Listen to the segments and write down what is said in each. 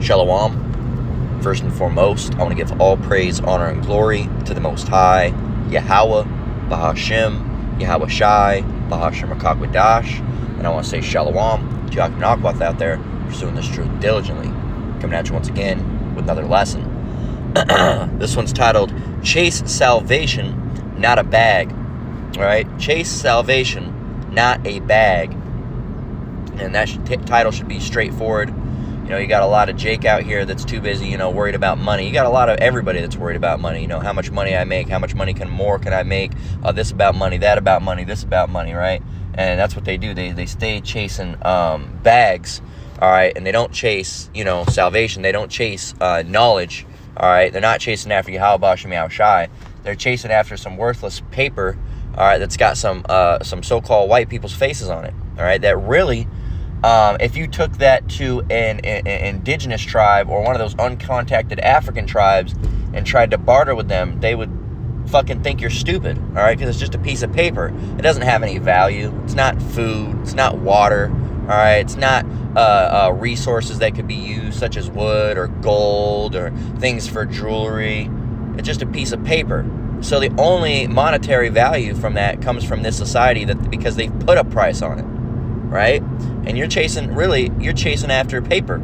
Shalom. First and foremost, I want to give all praise, honor, and glory to the Most High, Yahweh, Bahashem, Yahweh Shai, Bahashem Akakwadash, and I want to say Shalom to Yaakov Nakwath out there, pursuing this truth diligently. Coming at you once again with another lesson. This one's titled, Chase Salvation, Not a Bag. Alright? Chase salvation, not a bag. And that title should be straightforward. You know, you got a lot of Jake out here that's too busy, worried about money. You got a lot of everybody that's worried about money. How much money I make, how much money can I make, this about money, that about money, this about money, right? And that's what they do. They stay chasing bags, all right? And they don't chase, salvation. They don't chase knowledge, all right? They're not chasing after Yahweh Bashem Yahweh Shai. They're chasing after some worthless paper, all right, that's got some so-called white people's faces on it, all right? That really... if you took that to an indigenous tribe or one of those uncontacted African tribes and tried to barter with them, they would fucking think you're stupid, all right? Because it's just a piece of paper. It doesn't have any value. It's not food. It's not water, all right? It's not resources that could be used, such as wood or gold or things for jewelry. It's just a piece of paper. So the only monetary value from that comes from this society because they've put a price on it. Right? And you're chasing after paper.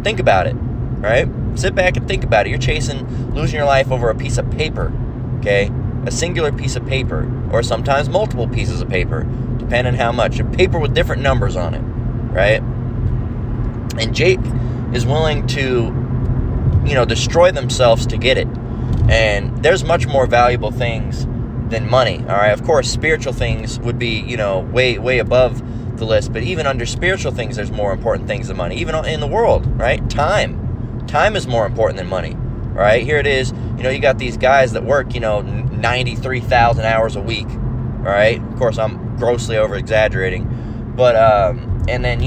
Think about it, right? Sit back and think about it. You're losing your life over a piece of paper, okay? A singular piece of paper, or sometimes multiple pieces of paper, depending on how much. A paper with different numbers on it, right? And Jake is willing to, destroy themselves to get it. And there's much more valuable things than money, all right? Of course, spiritual things would be, way above the list, but even under spiritual things, there's more important things than money. Even in the world, right? Time is more important than money, right? Here it is. You got these guys that work, 93,000 hours a week, right? Of course, I'm grossly over exaggerating, but and then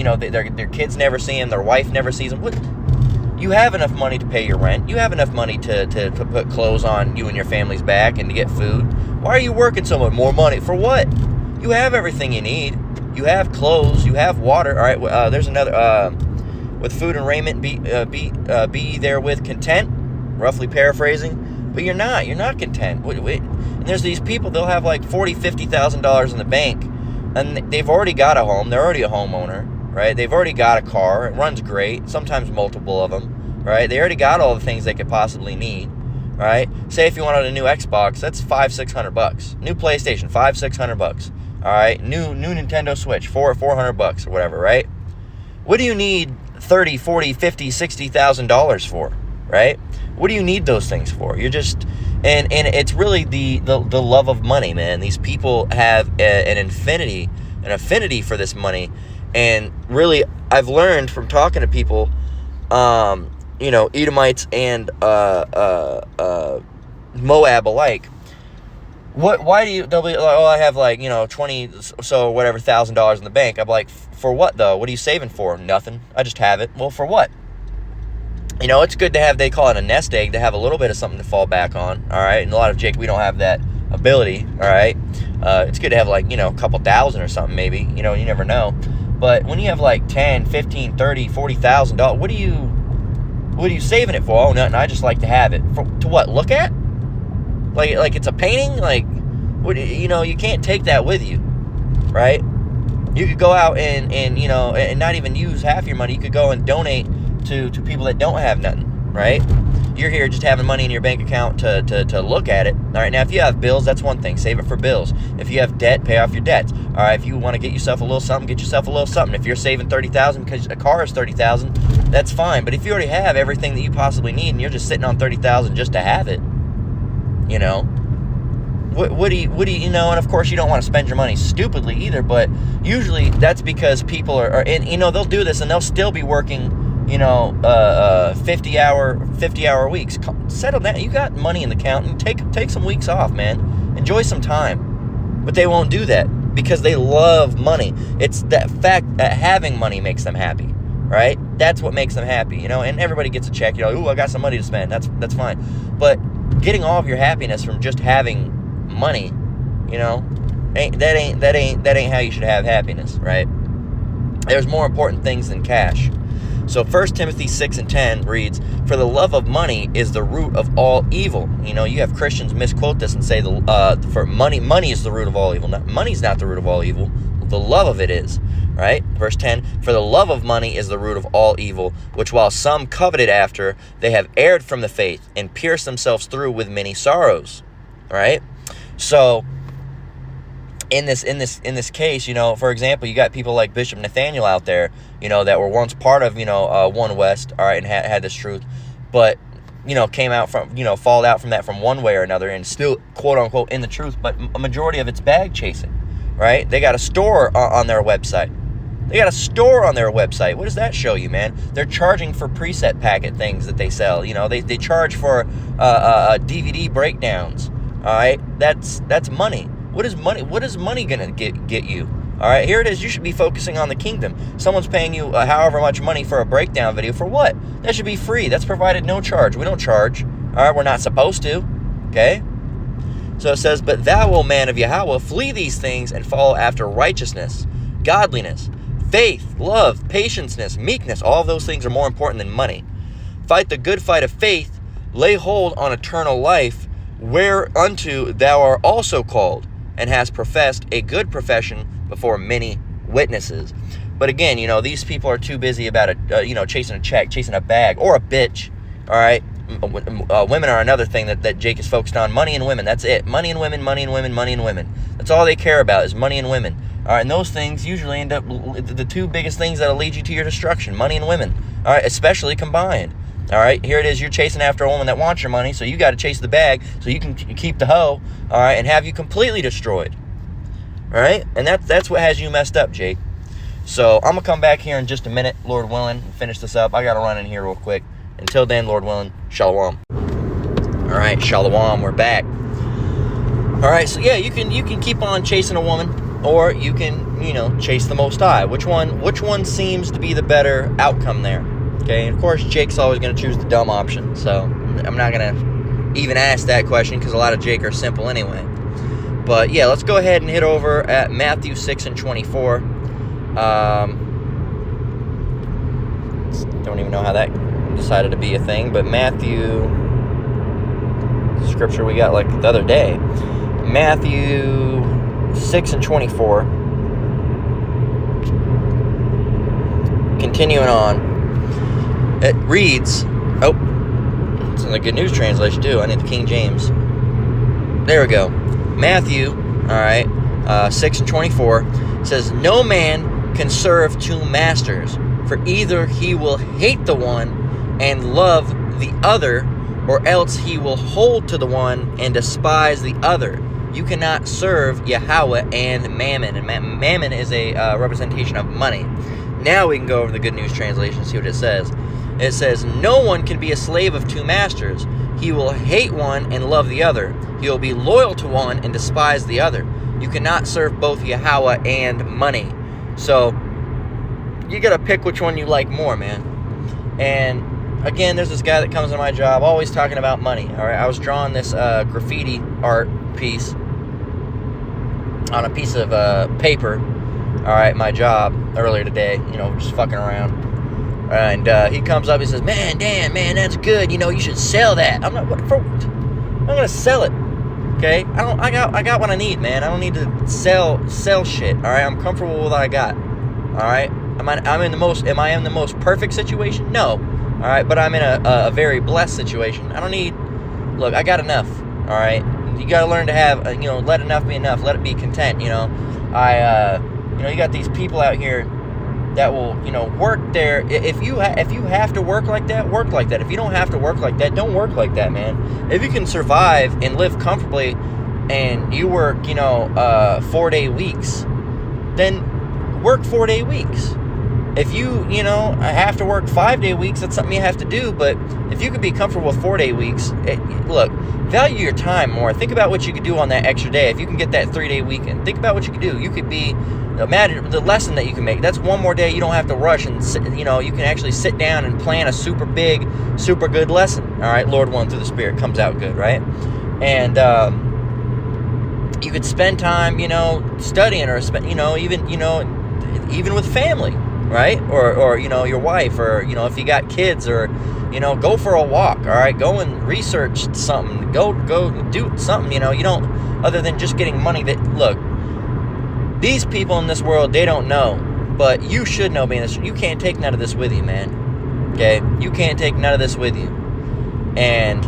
their kids never see them, their wife never sees them. What? You have enough money to pay your rent. You have enough money to put clothes on you and your family's back and to get food. Why are you working so much? More money for what? You have everything you need. You have clothes, you have water. All right, there's another. With food and raiment, be therewith content. Roughly paraphrasing, but you're not content. And there's these people. They'll have like $40,000-$50,000 in the bank, and they've already got a home. They're already a homeowner, right? They've already got a car. It runs great. Sometimes multiple of them, right? They already got all the things they could possibly need, right? Say if you wanted a new Xbox, that's $500-$600. New PlayStation, $500-$600. All right, new Nintendo Switch, $400 or whatever, right? What do you need $30,000, $40,000, $50,000, $60,000 for, right? What do you need those things for? You're just, and it's really the love of money, man. These people have an affinity for this money, and really, I've learned from talking to people, Edomites and Moab alike. Why do you, they'll be like, oh, I have like, $1,000 in the bank. I'm like, for what though? What are you saving for? Nothing. I just have it. Well, for what? It's good to have, they call it a nest egg, to have a little bit of something to fall back on. All right. And a lot of Jake, we don't have that ability. All right. It's good to have like, a couple thousand or something maybe, you never know. But when you have like 10, 15, 30, $40,000, what are you saving it for? Oh, nothing. I just like to have it. To what? Look at? Like it's a painting? Like, what? You can't take that with you, right? You could go out and not even use half your money. You could go and donate to people that don't have nothing, right? You're here just having money in your bank account to look at it. All right, now if you have bills, that's one thing. Save it for bills. If you have debt, pay off your debts. All right, if you want to get yourself a little something, get yourself a little something. If you're saving $30,000 because a car is $30,000, that's fine. But if you already have everything that you possibly need and you're just sitting on $30,000 just to have it, what do you, and of course you don't want to spend your money stupidly either, but usually that's because people are they'll do this and they'll still be working, 50 hour weeks. Settle down. You got money in the account, and take some weeks off, man. Enjoy some time. But they won't do that because they love money. It's that fact that having money makes them happy, right? That's what makes them happy, and everybody gets a check, ooh, I got some money to spend. That's fine. But getting all of your happiness from just having money, that ain't how you should have happiness, right? There's more important things than cash. So 1 Timothy 6:10 reads, "For the love of money is the root of all evil." You know, you have Christians misquote this and say for money is the root of all evil. Money's not the root of all evil. The love of it is. Right? Verse 10, "For the love of money is the root of all evil, which while some coveted after, they have erred from the faith and pierced themselves through with many sorrows." Right? So in this case, you know, for example, you got people like Bishop Nathaniel out there, you know, that were once part of, you know, One West, all right, and had this truth, but, you know, came out from, you know, fall out from that from one way or another, and still, quote unquote, in the truth, but a majority of it's bag chasing, right? They got a store on their website. They got a store on their website. What does that show you, man? They're charging for preset packet things that they sell. You know, they charge for DVD breakdowns. All right, that's money. What is money gonna get you? All right, here it is. You should be focusing on the kingdom. Someone's paying you however much money for a breakdown video. For what? That should be free. That's provided no charge. We don't charge. All right, we're not supposed to. Okay. So it says, "But thou, O man of Yahweh, flee these things and follow after righteousness, godliness, faith, love, patience, meekness." All of those things are more important than money. "Fight the good fight of faith, lay hold on eternal life, whereunto thou art also called, and hast professed a good profession before many witnesses." But again, you know, these people are too busy about you know, chasing a check, chasing a bag, or a bitch. All right, women are another thing that Jake is focused on. Money and women. That's it. Money and women. Money and women. Money and women. That's all they care about is money and women. All right, and those things usually end up the two biggest things that'll lead you to your destruction: money and women. All right, especially combined. All right, here it is. You're chasing after a woman that wants your money, so you got to chase the bag so you can keep the hoe. All right, and have you completely destroyed. All right, and that's what has you messed up, Jake. So I'm gonna come back here in just a minute, Lord willing, and finish this up. I gotta run in here real quick. Until then, Lord willing, shalom. All right, shalom. We're back. All right, so yeah, you can keep on chasing a woman, or you can, you know, chase the Most High. Which one seems to be the better outcome there? Okay, and of course, Jake's always going to choose the dumb option, so I'm not going to even ask that question because a lot of Jake are simple anyway. But yeah, let's go ahead and hit over at Matthew 6:24. Don't even know how that decided to be a thing, but Matthew, scripture we got like the other day, Matthew 6:24. Continuing on. It reads, oh, it's in the Good News Translation too. I need the King James. There we go. Matthew, all right, 6:24 says, "No man can serve two masters, for either he will hate the one and love the other, or else he will hold to the one and despise the other. You cannot serve Yahweh and Mammon." And Mammon is a representation of money. Now we can go over the Good News Translation and see what it says. It says, "No one can be a slave of two masters. He will hate one and love the other. He will be loyal to one and despise the other. You cannot serve both Yahweh and money." So you got to pick which one you like more, man. And again, there's this guy that comes to my job always talking about money. All right, I was drawing this graffiti art piece on a piece of paper. All right, my job earlier today, you know, just fucking around. And he comes up, he says, "Man, Dan, man, that's good. You know, you should sell that." I'm not. I'm gonna sell it. Okay, I got what I need, man. I don't need to sell shit. All right, I'm comfortable with what I got. All right, am I in the most perfect situation? No. All right, but I'm in a very blessed situation. I don't need. Look, I got enough. All right, you got to learn to have. You know, let enough be enough. Let it be content. You know, you know, you got these people out here that will, you know, work there. If you have to work like that, work like that. If you don't have to work like that, don't work like that, man. If you can survive and live comfortably, and you work, you know, 4-day weeks, then work 4-day weeks. If you know, have to work 5-day weeks, that's something you have to do. But if you could be comfortable with 4-day weeks, look, value your time more. Think about what you could do on that extra day. If you can get that 3-day weekend, think about what you could do. You could be, imagine the lesson that you can make. That's one more day you don't have to rush, and you know, you can actually sit down and plan a super big, super good lesson. All right, Lord willing, through the Spirit comes out good, right? And you could spend time, you know, studying, or spend, you know, even with family. right? Or your wife, or if you got kids, or go for a walk. All right, go and research something. Go do something. You don't, other than just getting money. That, look, these people in this world, they don't know, but you should know. Being this, you can't take none of this with you, man. Okay, you can't take none of this with you, and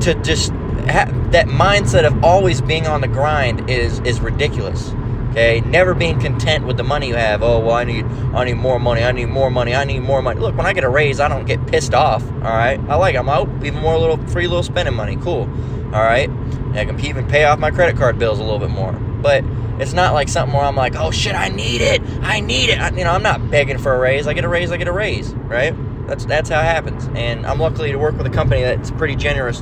to just have that mindset of always being on the grind is ridiculous. Okay, never being content with the money you have. Oh, well, I need more money. I need more money. I need more money. Look, when I get a raise, I don't get pissed off. All right, I'm out. Even more free little spending money. Cool. All right, and I can even pay off my credit card bills a little bit more. But it's not like something where I'm like, oh shit, I need it. I'm not begging for a raise. I get a raise. Right? That's how it happens. And I'm lucky to work with a company that's pretty generous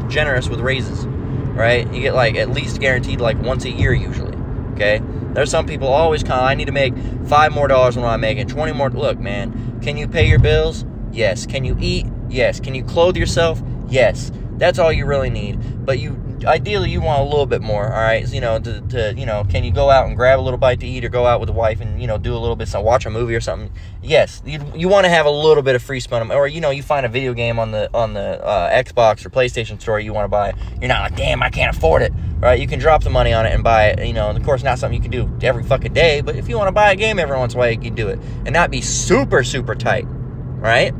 with raises. Right? You get at least guaranteed once a year usually. Okay. There's some people always I need to make $5 more than what I'm making, 20 more. Look, man, can you pay your bills? Yes. Can you eat? Yes. Can you clothe yourself? Yes. That's all you really need. But ideally you want a little bit more, all right? Can you go out and grab a little bite to eat, or go out with the wife and, do a little bit, watch a movie or something? Yes. You want to have a little bit of free spend, or, you find a video game on the Xbox or PlayStation store you want to buy. You're not like, damn, I can't afford it. Right, you can drop the money on it and buy it. And of course, not something you can do every fucking day. But if you want to buy a game every once in a while, you can do it, and not be super, super tight, right?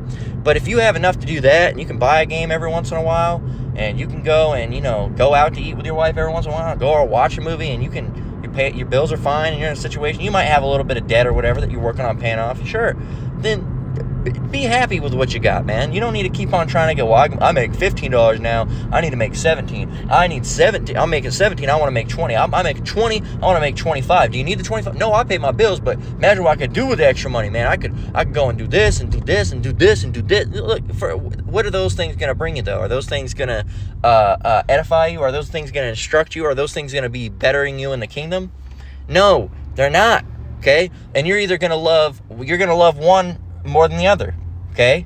But if you have enough to do that, and you can buy a game every once in a while, and you can go and go out to eat with your wife every once in a while, go or watch a movie, and your bills are fine, and you're in a situation, you might have a little bit of debt or whatever that you're working on paying off. Sure, then be happy with what you got, man. You don't need to keep on trying to go, well, I make $15 now, I need to make 17. I need 17. I'm making 17. I want to make 20. I'm making 20. I want to make 25. Do you need the 25? No, I pay my bills, but imagine what I could do with the extra money, man. I could go and do this and do this and do this and do this. Look, what are those things going to bring you, though? Are those things going to edify you? Are those things going to instruct you? Are those things going to be bettering you in the kingdom? No, they're not. Okay, and you're going to love one more than the other. Okay,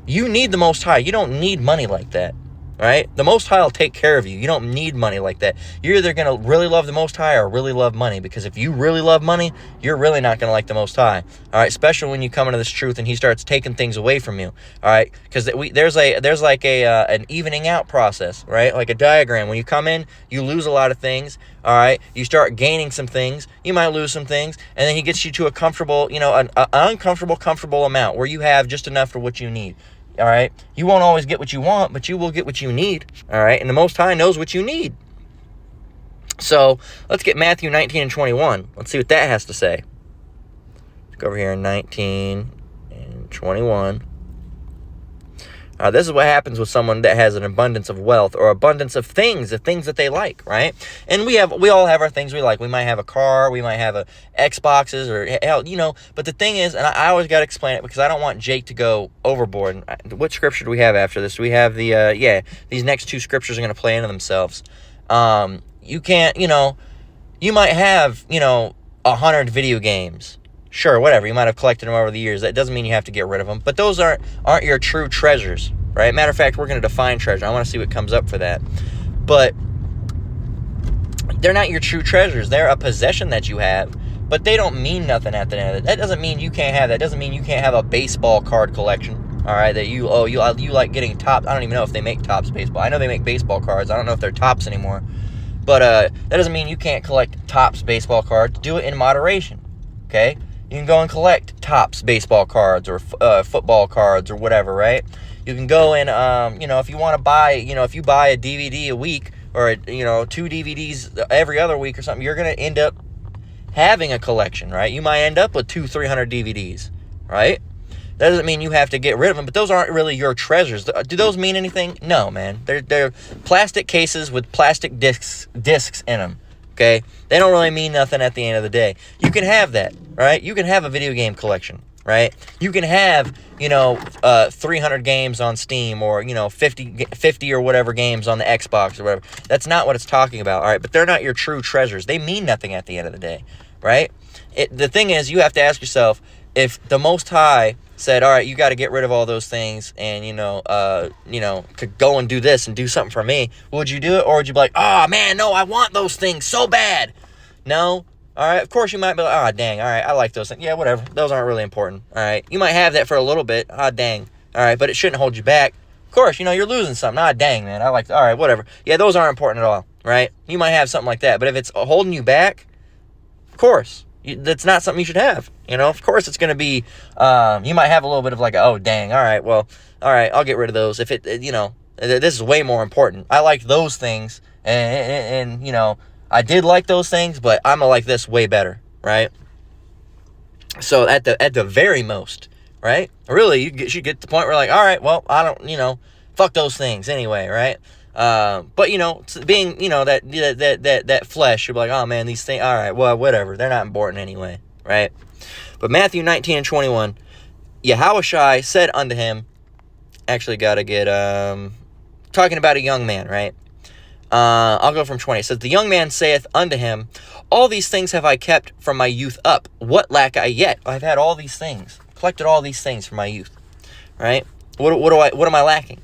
you need the Most High. You don't need money like that. Right? The Most High will take care of you. You don't need money like that. You're either going to really love the Most High or really love money, because if you really love money, you're really not going to like the Most High. All right? Especially when you come into this truth and he starts taking things away from you. All right? Because there's an evening out process, right? Like a diagram. When you come in, you lose a lot of things. All right? You start gaining some things. You might lose some things. And then he gets you to a comfortable, an uncomfortable, comfortable amount where you have just enough for what you need. All right, you won't always get what you want, but you will get what you need. All right, and the Most High knows what you need. So let's get Matthew 19 and 21. Let's see what that has to say. Let's go over here in 19 and 21. This is what happens with someone that has an abundance of wealth, or abundance of things that they like, right? And we all have our things we like. We might have a car, we might have a Xboxes, or hell, but the thing is, and I always got to explain it because I don't want Jake to go overboard. What scripture do we have after this? We have these next two scriptures are going to play into themselves. You can't, you might have, 100 video games. Sure, whatever. You might have collected them over the years. That doesn't mean you have to get rid of them. But those aren't your true treasures, right? Matter of fact, we're going to define treasure. I want to see what comes up for that. But they're not your true treasures. They're a possession that you have, but they don't mean nothing at the end of it. That doesn't mean you can't have that. That doesn't mean you can't have a baseball card collection, all right, that you like getting Topps. I don't even know if they make Topps baseball. I know they make baseball cards. I don't know if they're Topps anymore. But that doesn't mean you can't collect Topps baseball cards. Do it in moderation, okay? You can go and collect Topps baseball cards or football cards or whatever, right? You can go and, if you want to buy, if you buy a DVD a week or, 2 DVDs every other week or something, you're going to end up having a collection, right? You might end up with 200-300 DVDs, right? That doesn't mean you have to get rid of them, but those aren't really your treasures. Do those mean anything? No, man. They're plastic cases with plastic discs in them. Okay, they don't really mean nothing at the end of the day. You can have that, right? You can have a video game collection, right? You can have, 300 games on Steam, or 50 or whatever games on the Xbox or whatever. That's not what it's talking about, all right? But they're not your true treasures. They mean nothing at the end of the day, right? The thing is, you have to ask yourself, if the Most High said, all right, you got to get rid of all those things and, could go and do this and do something for me, would you do it? Or would you be like, oh, man, no, I want those things so bad? No, All right, of course you might be like, oh, dang, all right, I like those things. Yeah, whatever. Those aren't really important. All right, you might have that for a little bit. Ah, dang. All right, but it shouldn't hold you back. Of course, you're losing something. Ah, dang, man, I like, all right, whatever. Yeah, those aren't important at all, right? You might have something like that, but if it's holding you back, of course, that's not something you should have. Of course it's going to be, you might have a little bit of like, oh, dang, all right, well, all right, I'll get rid of those. If this is way more important. I like those things, and I did like those things, but I'm going to like this way better, right? So at the very most, right? Really, you should get to the point where like, all right, well, I don't, fuck those things anyway, right? But being that flesh, you're like, oh man, these things, all right, well, whatever, they're not important anyway, right? But Matthew 19:21, Yahushua said unto him, actually got to get talking about a young man, right? I'll go from 20. It says, the young man saith unto him, all these things have I kept from my youth up. What lack I yet? I've had all these things, collected all these things from my youth, right? What am I lacking?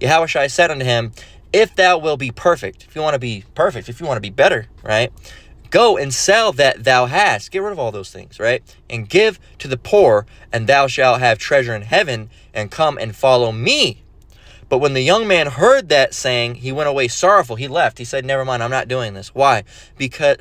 Yahushua said unto him, if thou wilt be perfect, if you want to be perfect, if you want to be better, right? Go and sell that thou hast. Get rid of all those things, right? And give to the poor, and thou shalt have treasure in heaven, and come and follow me. But when the young man heard that saying, he went away sorrowful. He left. He said, never mind, I'm not doing this. Why?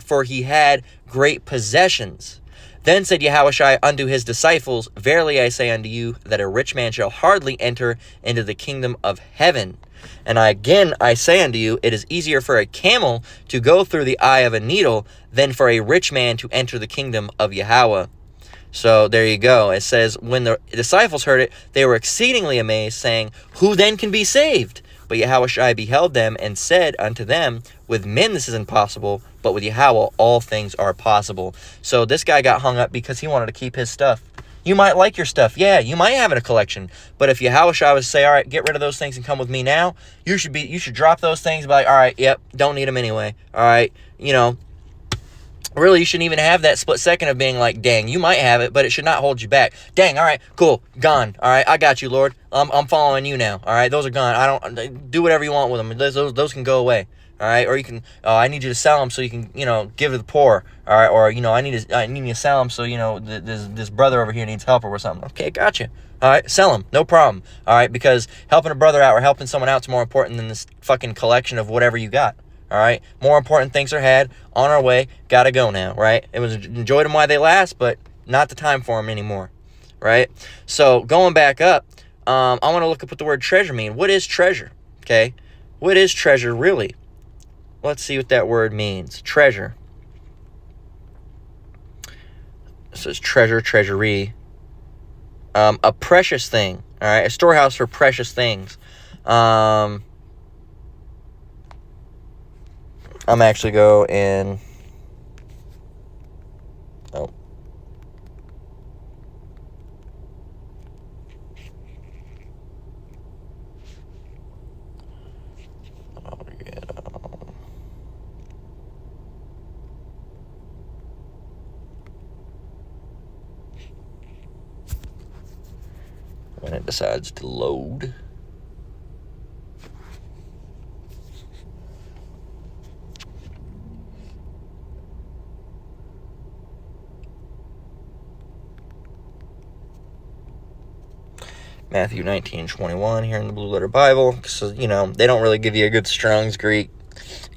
For he had great possessions. Then said Yahushua unto his disciples, verily I say unto you, that a rich man shall hardly enter into the kingdom of heaven. And I say unto you, it is easier for a camel to go through the eye of a needle than for a rich man to enter the kingdom of Yahweh. So there you go. It says, when the disciples heard it, they were exceedingly amazed, saying, who then can be saved? But Yahushua beheld them and said unto them, with men this is impossible, but with Yahweh all things are possible. So this guy got hung up because he wanted to keep his stuff. You might like your stuff. Yeah, you might have it in a collection. But if Yahushua was to say, all right, get rid of those things and come with me now, you should drop those things and be like, all right, yep, don't need them anyway. All right, really, you shouldn't even have that split second of being like, dang, you might have it, but it should not hold you back. Dang, all right, cool, gone. All right, I got you, Lord. I'm following you now. All right, those are gone. I don't do whatever you want with them. Those can go away. All right, or you can. I need you to sell them so you can, give to the poor. All right, or I need you to sell them so this brother over here needs help or something. Okay, gotcha. All right, sell them, no problem. All right, because helping a brother out or helping someone out is more important than this fucking collection of whatever you got. All right, more important things are had. On our way, gotta go now. Right, it was enjoyed them while they last, but not the time for them anymore. Right. So going back up, I want to look up what the word treasure means. What is treasure? Okay, what is treasure really? Let's see what that word means. Treasure. It says treasure, treasury. A precious thing. All right, a storehouse for precious things. I'm actually go in. Oh. When it decides to load. Matthew 19:21 here in the Blue Letter Bible. So, they don't really give you a good Strong's Greek.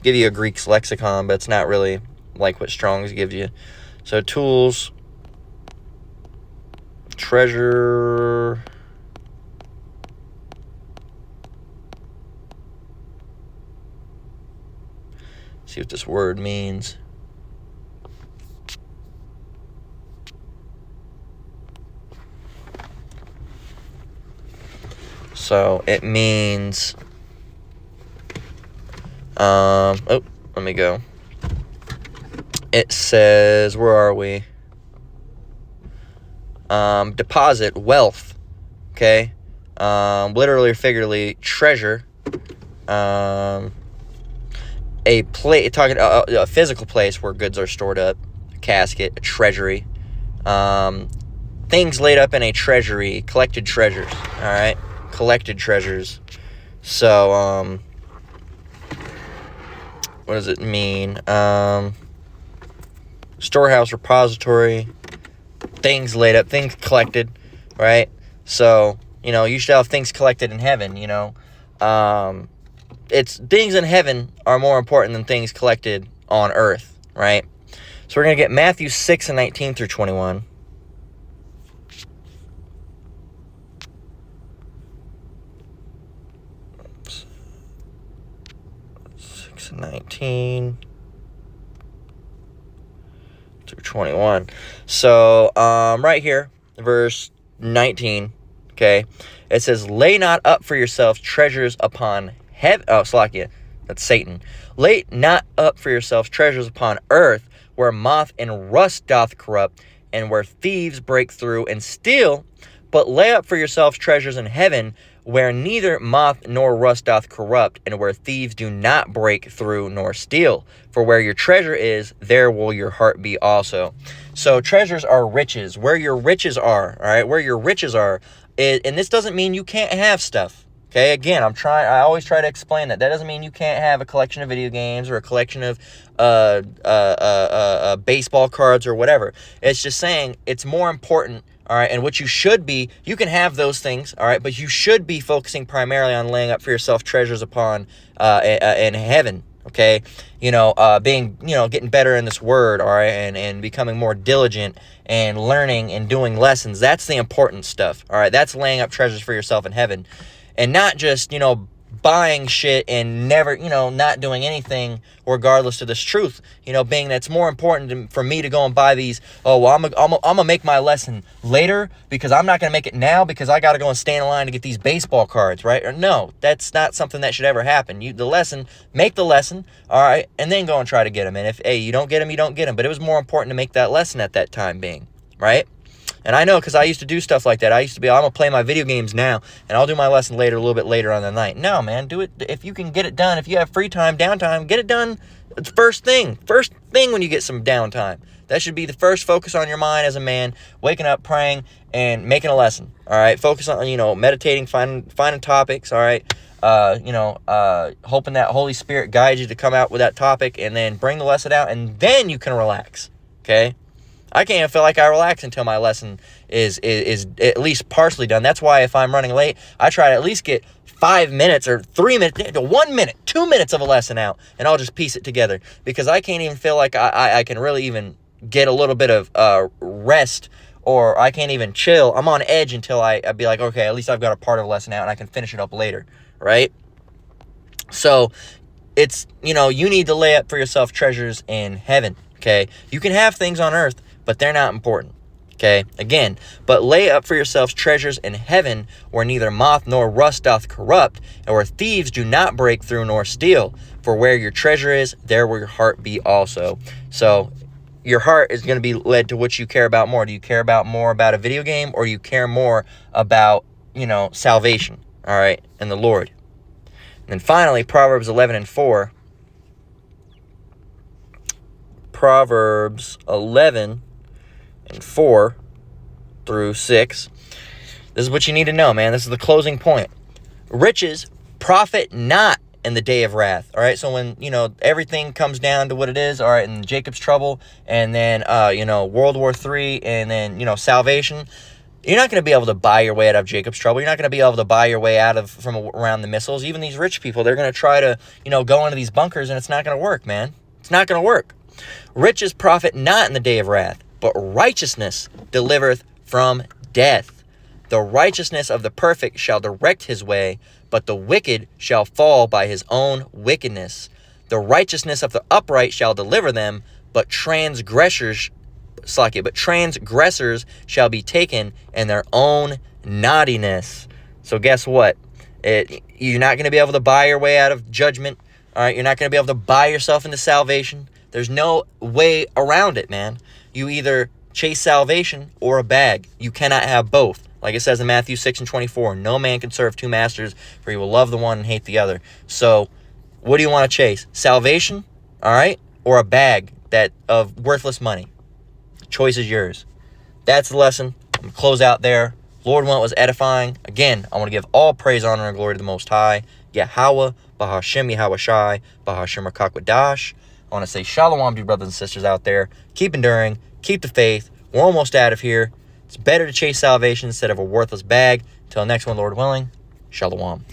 Give you a Greek's lexicon, but it's not really like what Strong's gives you. So tools, treasure, see what this word means. So it means, let me go. It says, where are we? Deposit, wealth, okay? Literally or figuratively, treasure. A physical place where goods are stored up, a casket, a treasury. Things laid up in a treasury, collected treasures, all right? Collected treasures. So, what does it mean? storehouse, repository, things laid up, things collected, right? So, you should have things collected in heaven, It's things in heaven are more important than things collected on earth, right? So we're going to get Matthew 6 and 19 through 21. 6 and 19 through 21. So, right here, verse 19, okay, it says, lay not up for yourselves treasures upon heaven. Oh, Slakia, that's Satan. Lay not up for yourselves treasures upon earth, where moth and rust doth corrupt, and where thieves break through and steal. But lay up for yourselves treasures in heaven, where neither moth nor rust doth corrupt, and where thieves do not break through nor steal. For where your treasure is, there will your heart be also. So treasures are riches. Where your riches are, all right? Where your riches are, and this doesn't mean you can't have stuff. Okay, again, I always try to explain that. That doesn't mean you can't have a collection of video games or a collection of baseball cards or whatever. It's just saying it's more important, all right, and what you should be, you can have those things, all right, but you should be focusing primarily on laying up for yourself treasures upon in heaven, okay? Getting better in this word, all right, and becoming more diligent and learning and doing lessons. That's the important stuff, all right? That's laying up treasures for yourself in heaven. And not just, buying shit and never, not doing anything regardless of this truth. Being that's more important for me to go and buy these. Oh, well, I'm going to make my lesson later because I'm not going to make it now because I got to go and stand in line to get these baseball cards, right? Or no, that's not something that should ever happen. Make the lesson, all right, and then go and try to get them. And if, you don't get them, you don't get them. But it was more important to make that lesson at that time being, right? And I know because I used to do stuff like that. I'm going to play my video games now, and I'll do my lesson later, a little bit later on the night. No, man, do it. If you can get it done, if you have free time, downtime, get it done. It's first thing when you get some downtime. That should be the first focus on your mind as a man, waking up, praying, and making a lesson, all right? Focus on, meditating, finding topics, all right? Hoping that Holy Spirit guides you to come out with that topic and then bring the lesson out, and then you can relax, okay? I can't even feel like I relax until my lesson is at least partially done. That's why if I'm running late, I try to at least get 5 minutes or 3 minutes, 1 minute, 2 minutes of a lesson out, and I'll just piece it together because I can't even feel like I can really even get a little bit of rest, or I can't even chill. I'm on edge until I'd be like, okay, at least I've got a part of the lesson out and I can finish it up later, right? So it's, you need to lay up for yourself treasures in heaven, okay? You can have things on earth, but they're not important, okay? Again, but lay up for yourselves treasures in heaven, where neither moth nor rust doth corrupt, and where thieves do not break through nor steal. For where your treasure is, there will your heart be also. So your heart is going to be led to what you care about more. Do you care more about a video game, or do you care more about, salvation, all right, and the Lord? And then finally, Proverbs 11 and 4. Proverbs 11 and 4 through 6. This is what you need to know, man. This is the closing point. Riches profit not in the day of wrath. All right. So when, everything comes down to what it is, all right, and Jacob's trouble, and then, World War III, and then, salvation, you're not going to be able to buy your way out of Jacob's trouble. You're not going to be able to buy your way out from around the missiles. Even these rich people, they're going to try to, go into these bunkers, and it's not going to work, man. It's not going to work. Riches profit not in the day of wrath, but righteousness delivereth from death. The righteousness of the perfect shall direct his way, but the wicked shall fall by his own wickedness. The righteousness of the upright shall deliver them, but transgressors shall be taken in their own naughtiness. So guess what? You're not going to be able to buy your way out of judgment. All right, you're not going to be able to buy yourself into salvation. There's no way around it, man. You either chase salvation or a bag. You cannot have both. Like it says in Matthew 6 and 24, no man can serve two masters, for he will love the one and hate the other. So what do you want to chase? Salvation, all right, or a bag of worthless money? The choice is yours. That's the lesson. I'm going to close out there. Lord willing, it was edifying. Again, I want to give all praise, honor, and glory to the Most High, Yahweh, Bahashem, Yahweh Shai, Bahashem Rakakwadash. I I want to say shalom to you brothers and sisters out there. Keep enduring. Keep the faith. We're almost out of here. It's better to chase salvation instead of a worthless bag. Until next one, Lord willing, shalom.